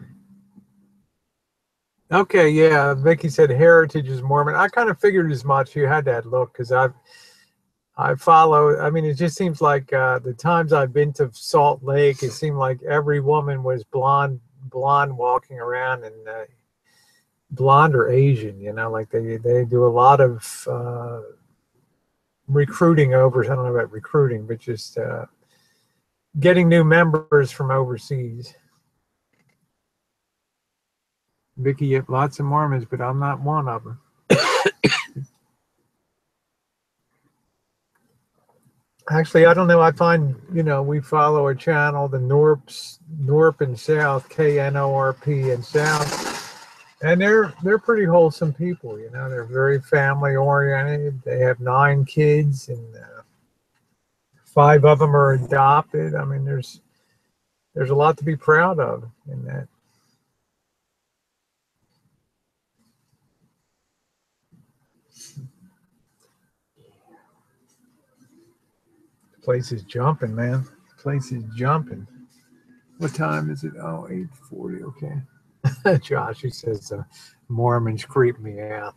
Okay, yeah. Vicky said heritage is Mormon. I kind of figured as much. You had that look because I follow. I mean, it just seems like the times I've been to Salt Lake, it seemed like every woman was blonde walking around, and blonde or Asian. Like they do a lot of recruiting over. I don't know about recruiting, but just getting new members from overseas. Vicky, you have lots of Mormons, but I'm not one of them. Actually, I don't know. I find, we follow a channel, the Norp and South, KNORP and South, and they're pretty wholesome people. They're very family oriented. They have 9 kids, and 5 of them are adopted. I mean, there's a lot to be proud of in that. The place is jumping, man. The place is jumping. What time is it? Oh, 8:40. Okay. Josh, he says Mormons creep me out.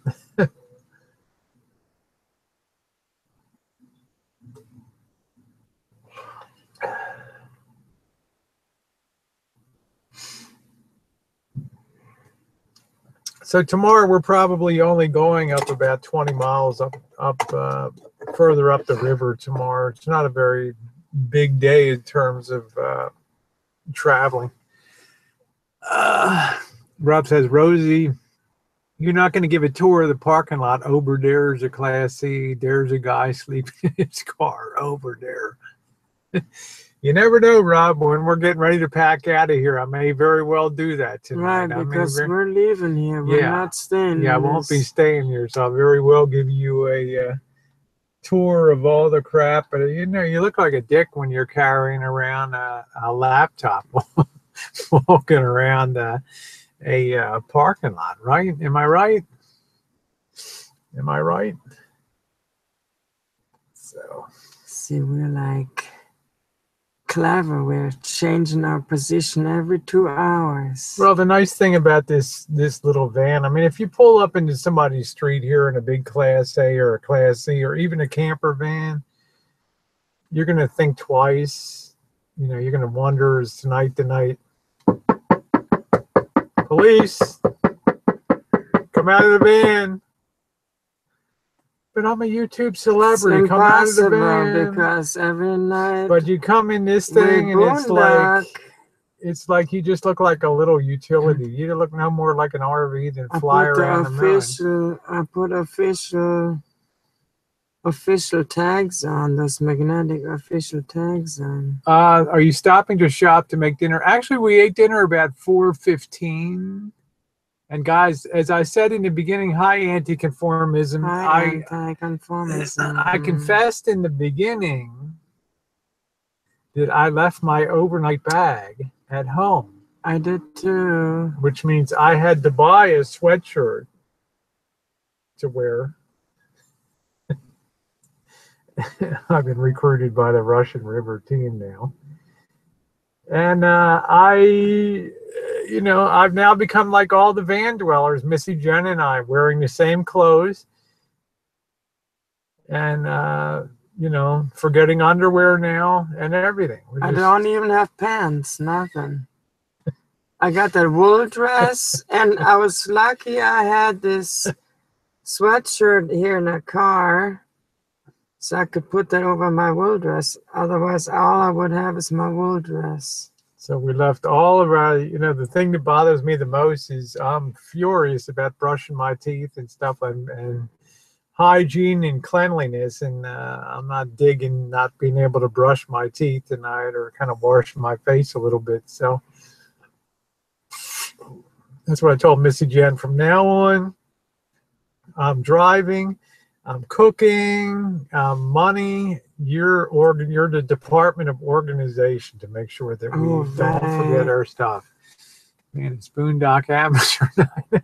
So tomorrow we're probably only going up about 20 miles further up the river tomorrow. It's not a very big day in terms of traveling. Rob says, Rosie, you're not going to give a tour of the parking lot. Over there's a Class C. There's a guy sleeping in his car over there. You never know, Rob. When we're getting ready to pack out of here, I may very well do that tonight. Right, because we're leaving here. We're not staying. Yeah, I won't be staying here, so I'll very well give you a tour of all the crap. But you know, you look like a dick when you're carrying around a laptop, walking around a parking lot, right? Am I right? Am I right? So, see, we're like clever. We're changing our position every 2 hours. Well, the nice thing about this little van, I mean, if you pull up into somebody's street here in a big Class A or a Class C or even a camper van, you're going to think twice. You know, you're going to wonder, is tonight the night? Police, come out of the van. But I'm a YouTube celebrity. Come out of the van. Because every night. But you come in this thing and it's like you just look like a little utility. You look no more like an RV than fly around the moon. I put official tags on, those magnetic official tags on. Are you stopping to shop to make dinner? Actually, we ate dinner about 4:15. And guys, as I said in the beginning, hi anti-conformism. I confessed in the beginning that I left my overnight bag at home. I did too. Which means I had to buy a sweatshirt to wear. I've been recruited by the Russian River team now. And you know, I've now become like all the van dwellers, Missy, Jenn, and I, wearing the same clothes. And, you know, forgetting underwear now and everything. I don't even have pants, nothing. I got that wool dress, and I was lucky I had this sweatshirt here in the car, so I could put that over my wool dress. Otherwise, all I would have is my wool dress. So we left all of our, you know, the thing that bothers me the most is I'm furious about brushing my teeth and stuff and hygiene and cleanliness. And I'm not digging not being able to brush my teeth tonight or kind of wash my face a little bit. So that's what I told Missy Jenn. From now on, I'm driving, I'm cooking, money. You're the Department of Organization to make sure that we don't forget our stuff. Man, it's Boondock Amateur night.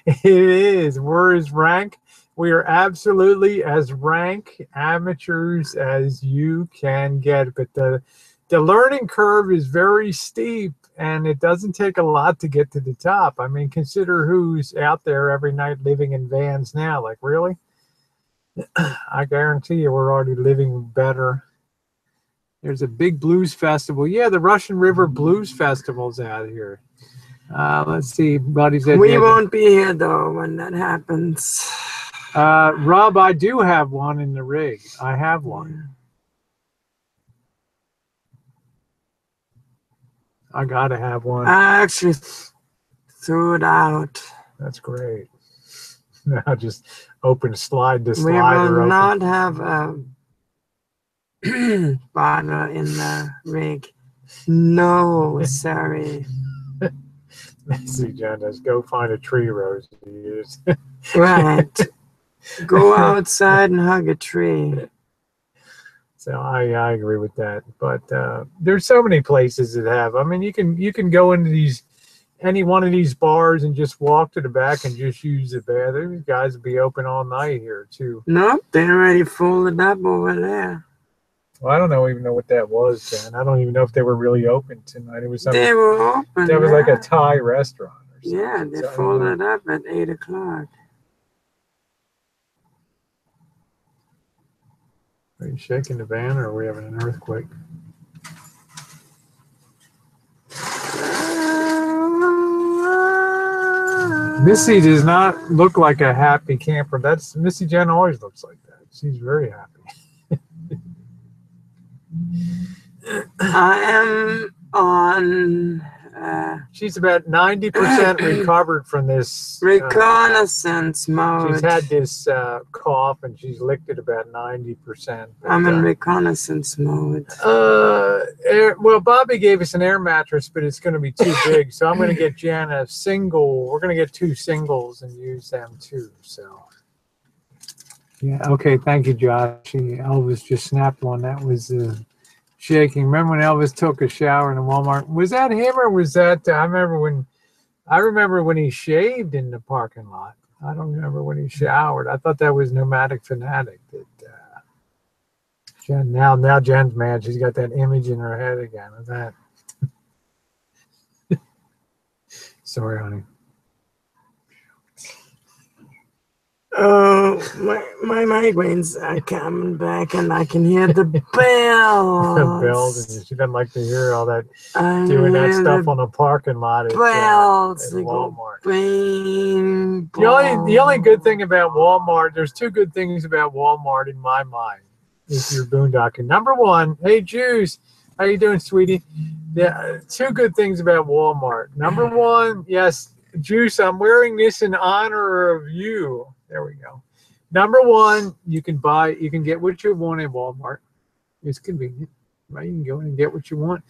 It is. We're as rank. We are absolutely as rank amateurs as you can get. But the learning curve is very steep, and it doesn't take a lot to get to the top. I mean, consider who's out there every night living in vans now. Like, really? I guarantee you we're already living better. There's a big blues festival. Yeah, the Russian River Blues Festival's out here. Let's see. Buddy said we won't be here, though, when that happens. Rob, I do have one in the rig. I have one. I got to have one. I actually threw it out. That's great. Now just slide the slider open. We will not have a bottle in the rig. No, sorry. See, Jenn, go find a tree, Rosie. Right. Go outside and hug a tree. So I agree with that. But there's so many places that have. I mean, you can go into any one of these bars and just walk to the back and just use the bathroom. These guys will be open all night here too. Nope, they're already folded up over there. Well, I don't even know what that was, Jen. I don't even know if they were really open tonight. It was something. They were open. That was like a Thai restaurant or something. Yeah, they So, folded up at 8 o'clock. Are you shaking the van, or are we having an earthquake? Missy does not look like a happy camper. That's Missy Jenn always looks like that. She's very happy. I am on. She's about 90% recovered from this reconnaissance mode. She's had this cough, and she's licked it about 90%. I'm in reconnaissance mode. Well, Bobby gave us an air mattress, but it's going to be too big, so I'm going to get Jen a single. We're going to get 2 singles and use them too. So, yeah, okay. Thank you, Josh. Elvis just snapped one. That was shaking. Remember when Elvis took a shower in a Walmart? Was that him, or was that? I remember when he shaved in the parking lot. I don't remember when he showered. I thought that was Nomadic Fanatic. That Jen, now Jen's mad. She's got that image in her head again of that. Sorry, honey. Oh, my migraines are coming back, and I can hear the bells. The bells, and she doesn't like to hear all that doing that stuff on the parking lot at Walmart. Bing, the only good thing about Walmart, there's 2 good things about Walmart in my mind. If you're boondocking, number 1, hey Juice, how you doing, sweetie? Yeah, 2 good things about Walmart. Number 1, yes, Juice, I'm wearing this in honor of you. There we go. Number 1, you can get what you want at Walmart. It's convenient, right? You can go in and get what you want.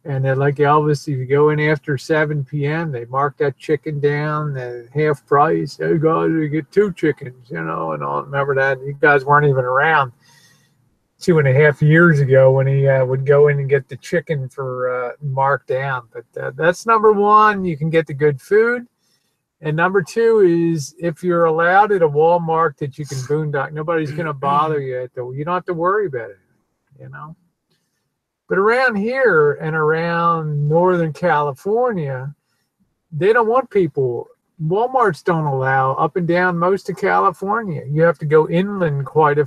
And like Elvis, if you go in after 7 p.m., they mark that chicken down at half price. Hey guys, you get 2 chickens, and all. Remember that? You guys weren't even around 2.5 years ago when he would go in and get the chicken for marked down. But that's number 1. You can get the good food. And number 2 is if you're allowed at a Walmart that you can boondock, nobody's going to bother you. You don't have to worry about it, But around here and around Northern California, they don't want people. Walmarts don't allow up and down most of California. You have to go inland quite a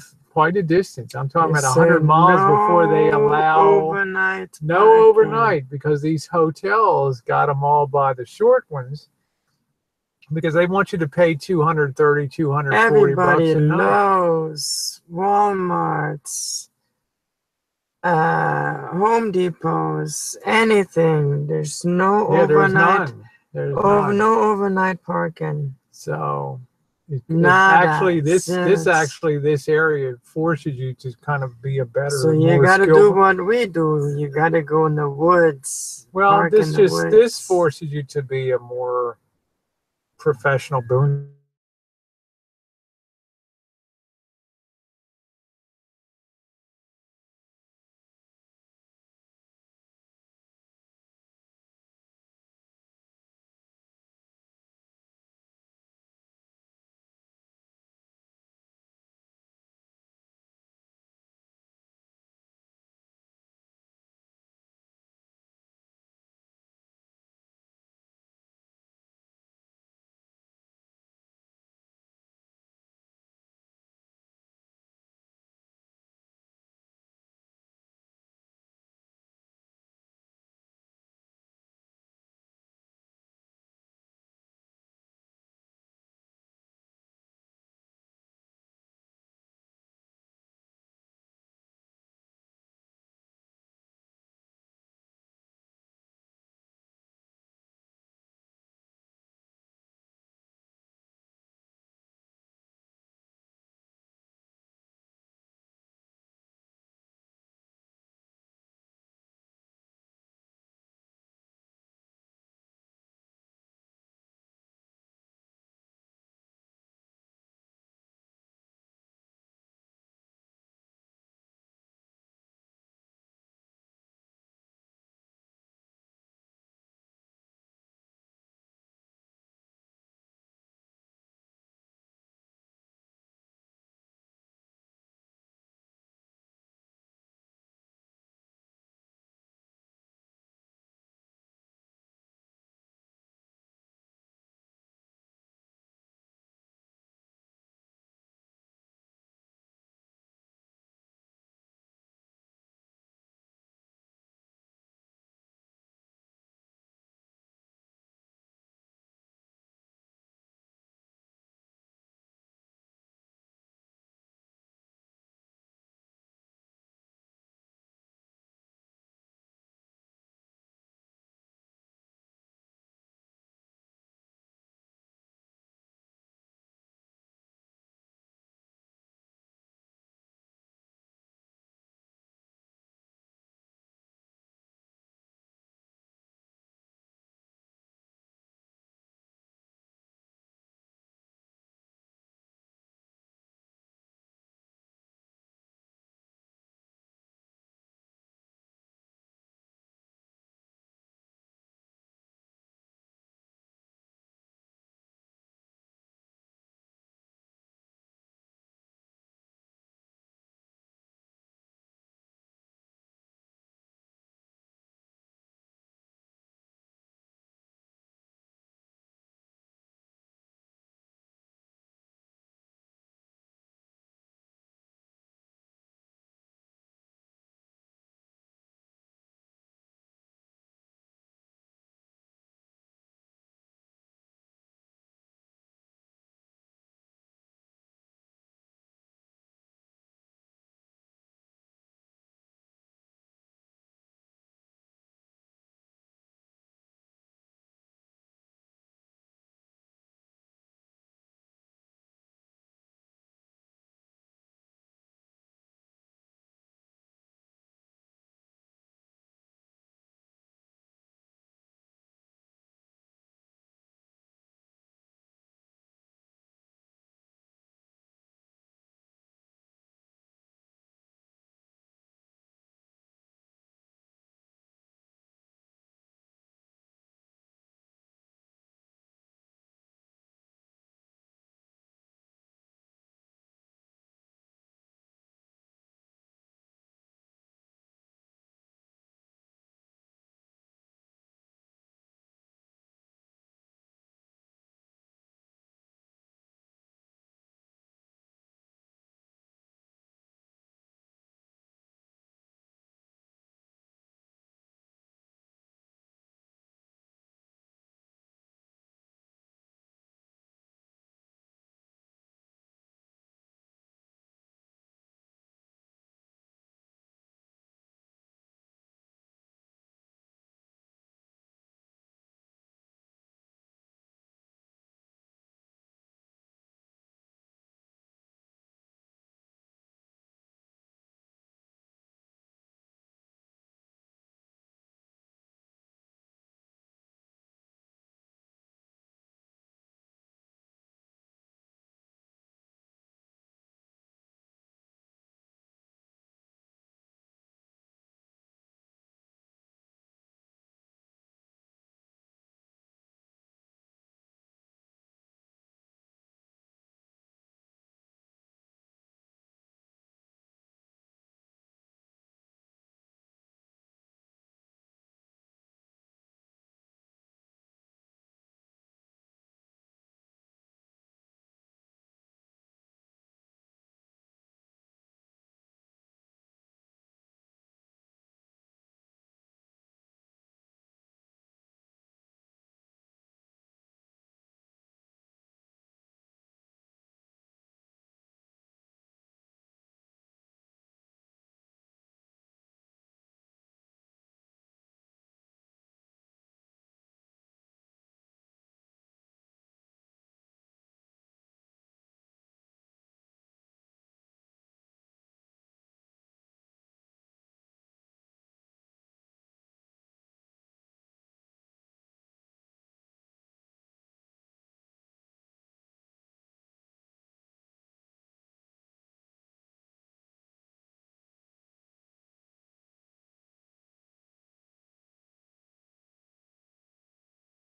distance. I'm talking about 100 miles before they allow overnight, because these hotels got them all by the short ones. Because they want you to pay $230, $240 Everybody bucks a night. knows Walmart's, Home Depots, anything. There's no overnight. There's no overnight parking. So this area forces you to kind of be a better. So you got to do what we do. You got to go in the woods. Well, this forces you to be a more professional boon